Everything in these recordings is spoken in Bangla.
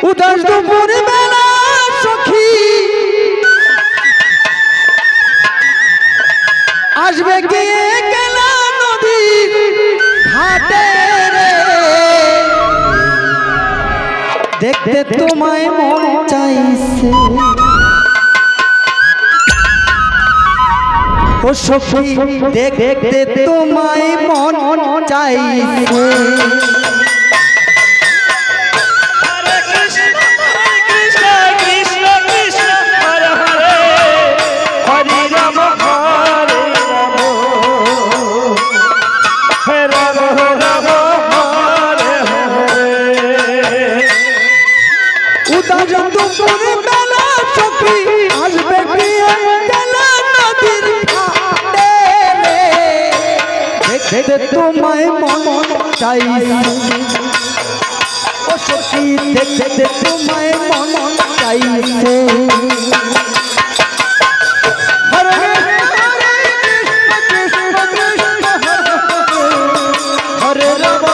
উদাস দুপুর বেলা সখী আসবে গিয়ে গেলা নদীর ঘাটে রে, দেখতে তোমায় মন চাইছে ও সখী, দেখতে তোমায় মন চাইছে। তোমায় মন চাইছে ও সখী, দেখতে তোমায় মন চাইছে। হরে রাম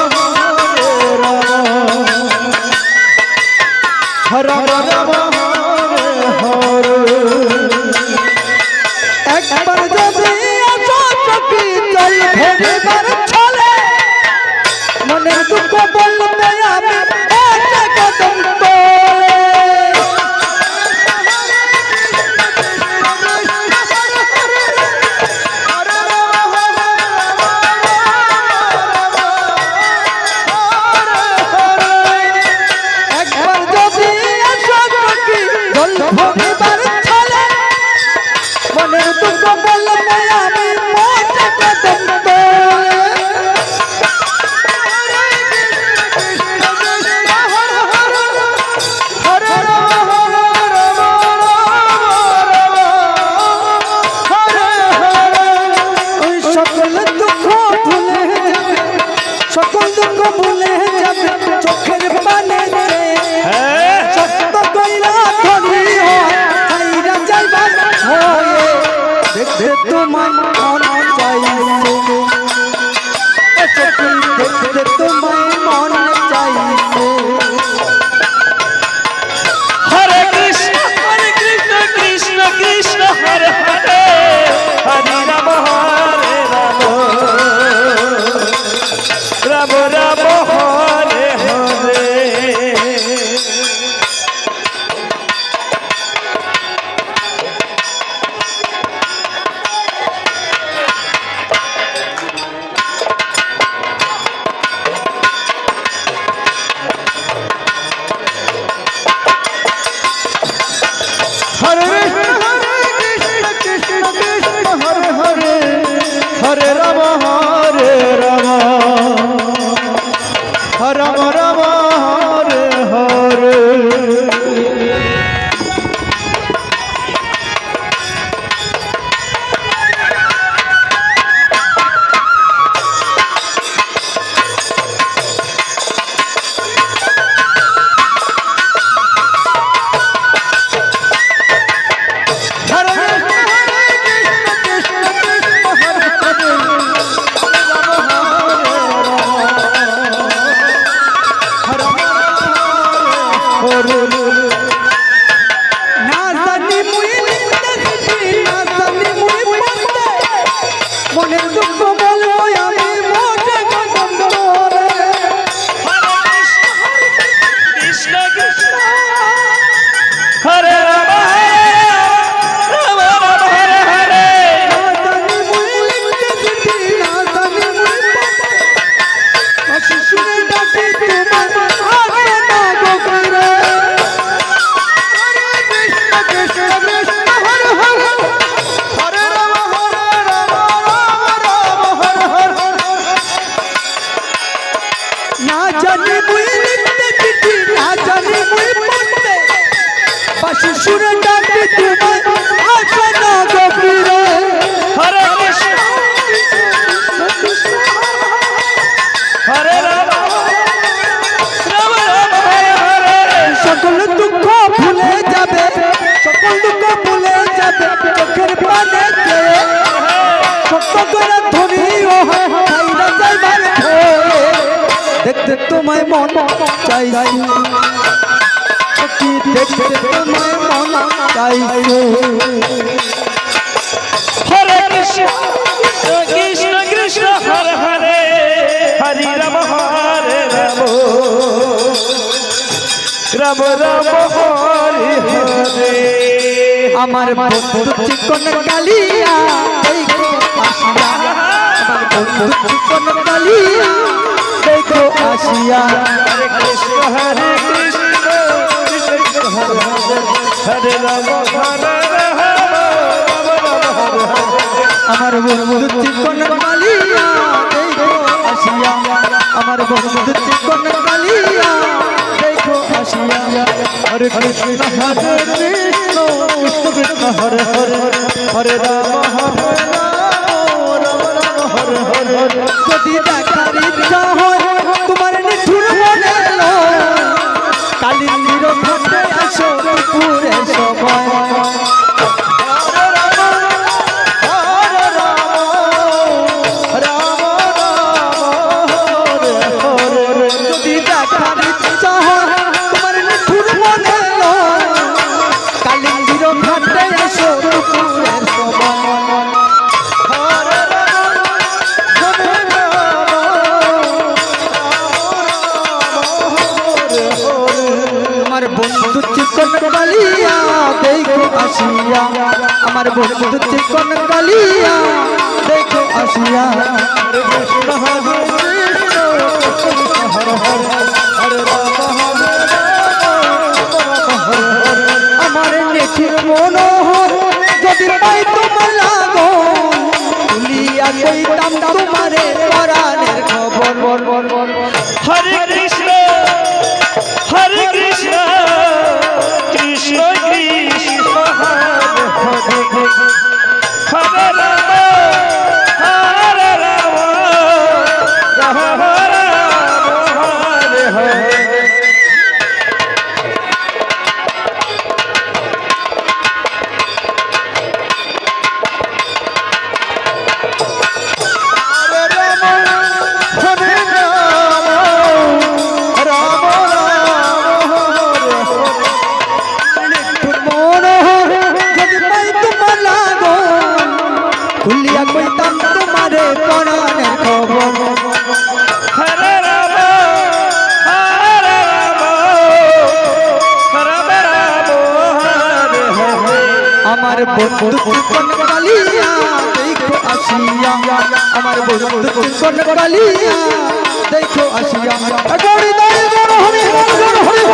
হরে রাম হরে একবার যদি আসো সখী চল ভেবেবার ছলে, মনের দুঃখ বলতে আমি এক কদম তোলে। একবার যদি আসো সখী চল ভেবেবার ছলে, মনের দুঃখ বলতে আমি এক কদম তোলে। সকল দুঃখ ভুলে যাবে চোখের পানে, সত্য কইরা ধরি চাইরা যাইবার হয়ে, দেখতে তোমায় মন চাইছে দেখতে তোমায় মন চাইছে। হরে কৃষ্ণ কৃষ্ণ কৃষ্ণ হরে হরে, হরে রাম হরে রাম, রাম রাম হরে হরে। হরে রাম হরে রাম রাম রাম হরে হরে। মনের দুঃখ বলবো আমি মোটে কদম তোলে। কৃষ্ণ কৃষ্ণ হরে রাম রাম রাম হরে হরে। নাজানি মুই লিখতে চিঠি, নাজানি মুই পড়তে, শিশুরে ডাকি তোমার আসে না গো ফিরে। হরে কৃষ্ণ কৃষ্ণ কৃষ্ণ হরে হরে, হরে রাম হরে রাম, না জানি মুই লিখতে চিঠি, না জানি মুই পড়তে, বাঁশি সুরে ডাকি তোমায় আসে না গো ফিরে। হরে কৃষ্ণ হরে রাম রাম রাম হরে হরে। সকল দুঃখ ভুলে যাবে, সকল দুঃখ ভুলে যাবে চোখের পানে, সত্য করে ধরি ও চাইরা যাইবার ভয়ে, দেখতে তোমায় মন চাইছে দেখতে তোমায় মন চাইছে হরে কৃষ্ণ কৃষ্ণ কৃষ্ণ হরে হরে হরি রাম হরে রাম রাম রাম হরে হরে আমার বন্ধু চিকন কালিয়া দেখো আসিয়া আমার বন্ধু চিকন কালিয়া দেখো আসিয়া হরে কৃষ্ণ কৃষ্ণ হরে হরে হরে রাম হরে রাম রাম রাম হরে হরে আমার বন্ধু চিকন কালিয়া দেখো আসিয়া আমার বন্ধু চিকন কালিয়া দেখো আসিয়া হরে কৃষ্ণ হরে কৃষ্ণ কৃষ্ণ কৃষ্ণ হরে হরে হরে রাম হরে হরে যদি দেখার ইচ্ছা হয় তোমার নিঠুর মনে কালিন্দির ঘাটে আসো পুরে সবাই যদি দেখার ইচ্ছা হয় তোমার নিঠুর মনে কালিন্দির ঘাটে আসো পুরে সবাই আমার বন্ধু চিকন কালিয়া দেখো আসিয়া আমার বন্ধু চিকন কালিয়া দেখো আসিয়া হরে কৃষ্ণ হরে কৃষ্ণ হরে হরে হরে রাম হরে রাম আমার নিখিল মনোহর যদি পাই তোমার লাগো তুলিয়া কইতাম তোমারে পরাণের খবর হরে কৃষ্ণ কৃষ্ণ কৃষ্ণ হরে হরে হরে রাম রাম রাম হরে হরে খুলিয়া কইতাম তোমারে পরাণের খবর হরে রাম রাম রাম হরে হরে আমার বন্ধু চিকন কালিয়া দেখো আসিয়া আমার বন্ধু চিকন কালিয়া দেখো আসিয়া গৌরী হরি হরি হরি